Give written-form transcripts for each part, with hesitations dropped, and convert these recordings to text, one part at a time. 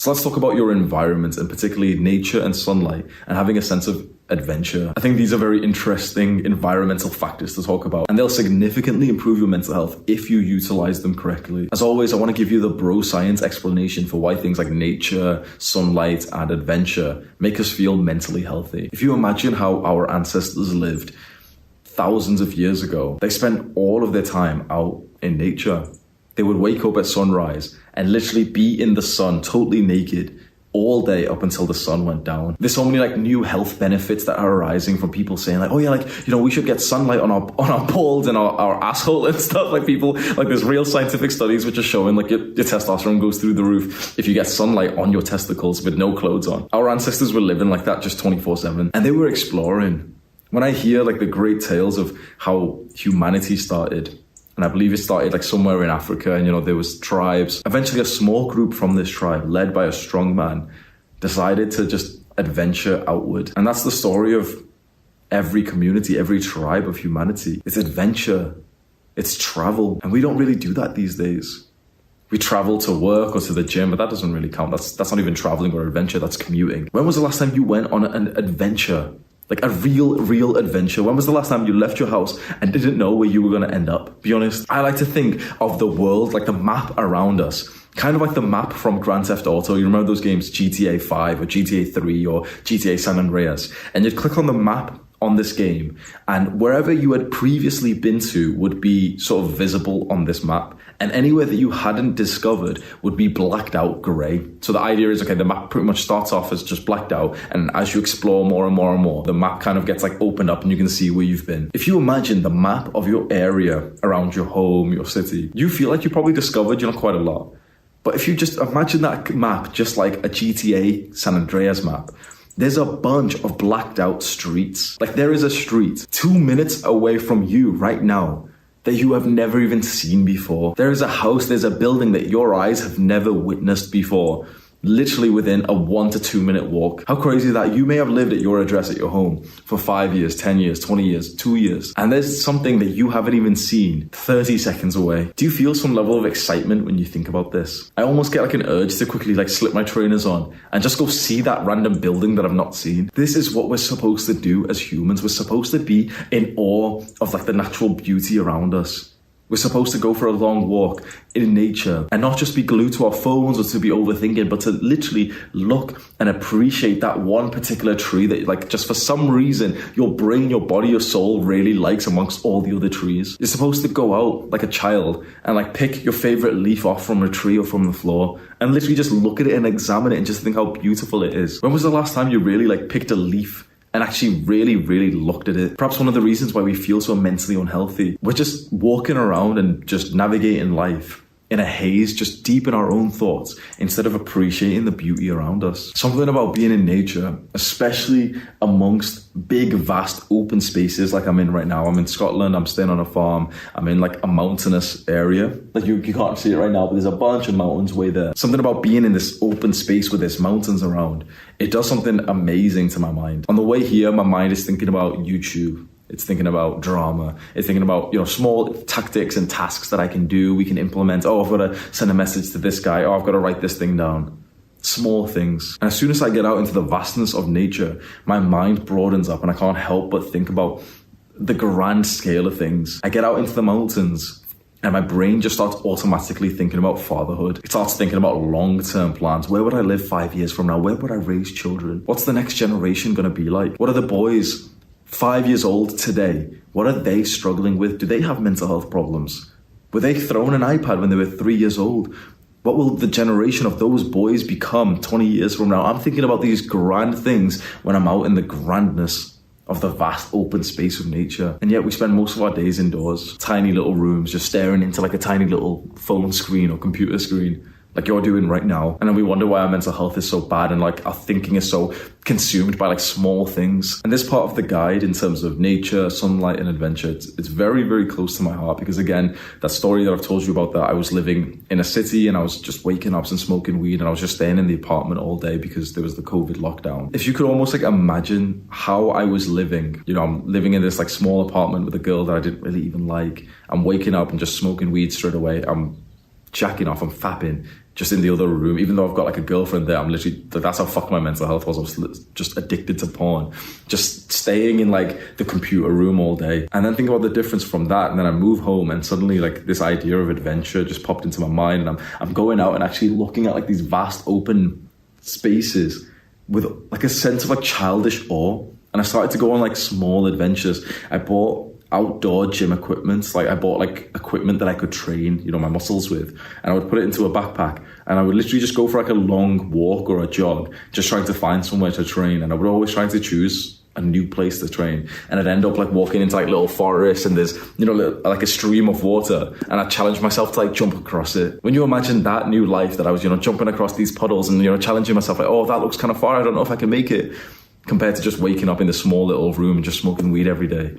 So let's talk about your environment, and particularly nature and sunlight, and having a sense of adventure. I think these are very interesting environmental factors to talk about, and they'll significantly improve your mental health if you utilize them correctly. As always, I want to give you the bro science explanation for why things like nature, sunlight, and adventure make us feel mentally healthy. If you imagine how our ancestors lived thousands of years ago, they spent all of their time out in nature. They would wake up at sunrise and literally be in the sun totally naked all day up until the sun went down. There's so many new health benefits that are arising from people saying we should get sunlight on our balls and our asshole and stuff. There's real scientific studies which are showing your testosterone goes through the roof if you get sunlight on your testicles with no clothes on. Our ancestors were living like that just 24/7, and they were exploring. When I hear the great tales of how humanity started, and I believe it started somewhere in Africa, and there was tribes. Eventually a small group from this tribe, led by a strong man, decided to just adventure outward. And that's the story of every community, every tribe of humanity. It's adventure, it's travel. And we don't really do that these days. We travel to work or to the gym, but that doesn't really count. That's not even traveling or adventure, that's commuting. When was the last time you went on an adventure? A real adventure? When was the last time you left your house and didn't know where you were going to end up? Be honest, I like to think of the world, the map around us, kind of like the map from Grand Theft Auto. You remember those games, GTA 5 or GTA 3 or GTA San Andreas? And you'd click on the map on this game, and wherever you had previously been to would be sort of visible on this map, and anywhere that you hadn't discovered would be blacked out grey. So the idea is, the map pretty much starts off as just blacked out, and as you explore more and more and more, the map kind of gets opened up and you can see where you've been. If you imagine the map of your area around your home, your city, you feel like you probably discovered quite a lot. But if you just imagine that map just like a GTA San Andreas map, there's a bunch of blacked out streets. There is a street 2 minutes away from you right now that you have never even seen before. There is a house, there's a building that your eyes have never witnessed before, literally within a 1 to 2 minute walk. How crazy is that? You may have lived at your address at your home for 5 years, 10 years, 20 years, 2 years, and there's something that you haven't even seen 30 seconds away. Do you feel some level of excitement when you think about this? I almost get an urge to quickly slip my trainers on and just go see that random building that I've not seen. This is what we're supposed to do as humans. We're supposed to be in awe of the natural beauty around us. We're supposed to go for a long walk in nature and not just be glued to our phones or to be overthinking, but to literally look and appreciate that one particular tree that just for some reason, your brain, your body, your soul really likes amongst all the other trees. You're supposed to go out like a child and pick your favorite leaf off from a tree or from the floor and literally just look at it and examine it and just think how beautiful it is. When was the last time you really picked a leaf and actually really, really looked at it? Perhaps one of the reasons why we feel so mentally unhealthy, we're just walking around and just navigating life in a haze, just deep in our own thoughts, instead of appreciating the beauty around us. Something about being in nature, especially amongst big, vast, open spaces like I'm in right now. I'm in Scotland, I'm staying on a farm, I'm in a mountainous area. You can't see it right now, but there's a bunch of mountains way there. Something about being in this open space with there's mountains around, it does something amazing to my mind. On the way here, my mind is thinking about YouTube. It's thinking about drama. It's thinking about, small tactics and tasks that I can do, we can implement. Oh, I've got to send a message to this guy. Oh, I've got to write this thing down. Small things. And as soon as I get out into the vastness of nature, my mind broadens up and I can't help but think about the grand scale of things. I get out into the mountains and my brain just starts automatically thinking about fatherhood. It starts thinking about long-term plans. Where would I live 5 years from now? Where would I raise children? What's the next generation going to be like? What are the boys 5 years old today? What are they struggling with? Do they have mental health problems? Were they thrown an iPad when they were 3 years old? What will the generation of those boys become 20 years from now? I'm thinking about these grand things when I'm out in the grandness of the vast open space of nature. And yet we spend most of our days indoors, tiny little rooms, just staring into a tiny little phone screen or computer screen, like you're doing right now. And then we wonder why our mental health is so bad and our thinking is so consumed by small things. And this part of the guide in terms of nature, sunlight and adventure, it's very, very close to my heart, because again, that story that I've told you about, that I was living in a city and I was just waking up and smoking weed and I was just staying in the apartment all day because there was the COVID lockdown. If you could almost imagine how I was living, I'm living in this small apartment with a girl that I didn't really even like. I'm waking up and just smoking weed straight away. I'm jacking off, I'm fapping, just in the other room, even though I've got like a girlfriend there. I'm literally, that's how fucked my mental health was. I was just addicted to porn, just staying in like the computer room all day. And then think about the difference from that. And then I move home and suddenly like this idea of adventure just popped into my mind. And I'm going out and actually looking at like these vast open spaces with like a sense of like childish awe. And I started to go on like small adventures. I bought outdoor gym equipment. Like I bought like equipment that I could train, you know, my muscles with, and I would put it into a backpack, and I would literally just go for like a long walk or a jog, just trying to find somewhere to train. And I would always try to choose a new place to train, and I'd end up like walking into like little forests, and there's, you know, like a stream of water, and I challenged myself to like jump across it. When you imagine that new life that I was, you know, jumping across these puddles and, you know, challenging myself like, oh, that looks kind of far, I don't know if I can make it, compared to just waking up in this small little room and just smoking weed every day.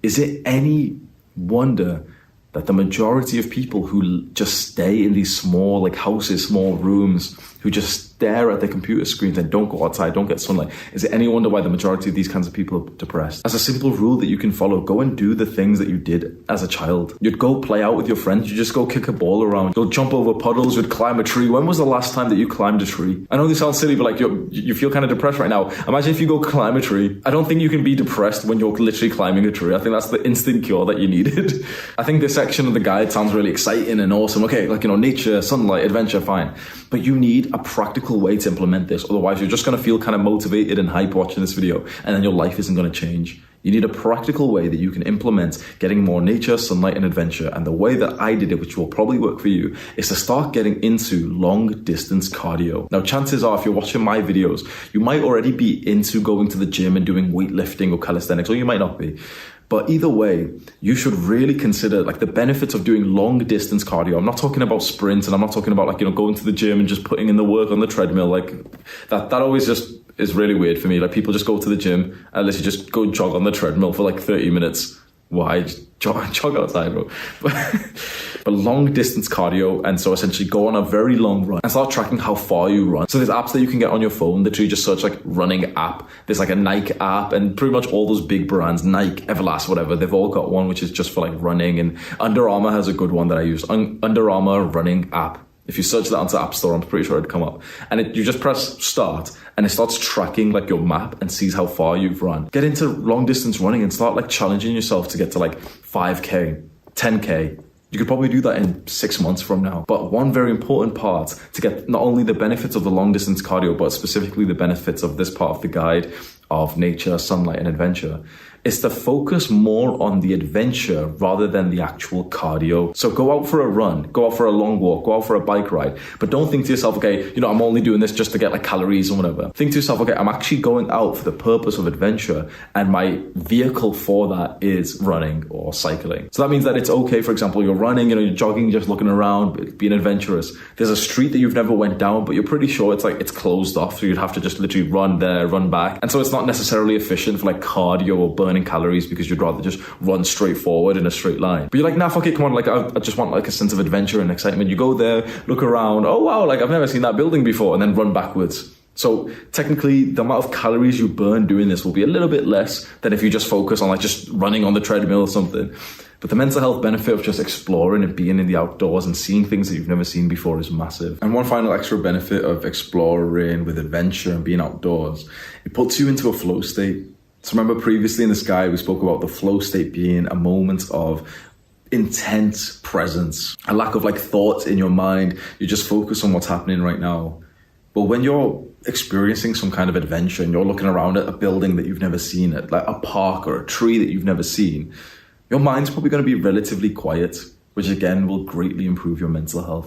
Is it any wonder that the majority of people who just stay in these small like houses, small rooms, who just stare at their computer screens and don't go outside, don't get sunlight, is it any wonder why the majority of these kinds of people are depressed? As a simple rule that you can follow, go and do the things that you did as a child. You'd go play out with your friends, you just go kick a ball around, you'll jump over puddles, you'd climb a tree. When was the last time that you climbed a tree? I know this sounds silly, but like you feel kind of depressed right now. Imagine if you go climb a tree. I don't think you can be depressed when you're literally climbing a tree. I think that's the instant cure that you needed. I think this section of the guide sounds really exciting and awesome. Okay, like, you know, nature, sunlight, adventure, fine. But you need a practical way to implement this. Otherwise, you're just going to feel kind of motivated and hype watching this video, and then your life isn't going to change. You need a practical way that you can implement getting more nature, sunlight, and adventure. And the way that I did it, which will probably work for you, is to start getting into long distance cardio. Now, chances are, if you're watching my videos, you might already be into going to the gym and doing weightlifting or calisthenics, or you might not be. But either way, you should really consider like the benefits of doing long distance cardio. I'm not talking about sprints, and I'm not talking about like, you know, going to the gym and just putting in the work on the treadmill. Like that always just is really weird for me. Like people just go to the gym and let's just go jog on the treadmill for like 30 minutes. Why? Jog outside, bro. But long distance cardio, and so essentially go on a very long run and start tracking how far you run. So there's apps that you can get on your phone. Literally just search like running app. There's like a Nike app, and pretty much all those big brands, Nike, Everlast, whatever, they've all got one which is just for like running. And Under Armour has a good one that I use, Under Armour running app. If you search that onto App Store, I'm pretty sure it'd come up. And you just press start, and it starts tracking like your map and sees how far you've run. Get into long distance running and start like challenging yourself to get to like 5K, 10K. You could probably do that in 6 months from now. But one very important part to get not only the benefits of the long distance cardio, but specifically the benefits of this part of the guide of nature, sunlight, and adventure, is to focus more on the adventure rather than the actual cardio. So go out for a run, go out for a long walk, go out for a bike ride, but don't think to yourself, okay, you know, I'm only doing this just to get like calories or whatever. Think to yourself, okay, I'm actually going out for the purpose of adventure, and my vehicle for that is running or cycling. So that means that it's okay, for example, you're running, you know, you're jogging, just looking around, being adventurous. There's a street that you've never went down, but you're pretty sure it's closed off, so you'd have to just literally run there, run back. And so it's not necessarily efficient for like cardio or burning calories, because you'd rather just run straight forward in a straight line. But you're like, nah, fuck it, come on, like I just want like a sense of adventure and excitement. You go there, look around, oh wow, like I've never seen that building before, and then run backwards. So technically the amount of calories you burn doing this will be a little bit less than if you just focus on like just running on the treadmill or something. But the mental health benefit of just exploring and being in the outdoors and seeing things that you've never seen before is massive. And one final extra benefit of exploring with adventure and being outdoors, it puts you into a flow state. So remember previously in this guide, we spoke about the flow state being a moment of intense presence, a lack of like thoughts in your mind. You just focus on what's happening right now. But when you're experiencing some kind of adventure and you're looking around at a building that you've never seen, at like a park or a tree that you've never seen, your mind's probably going to be relatively quiet, which again will greatly improve your mental health.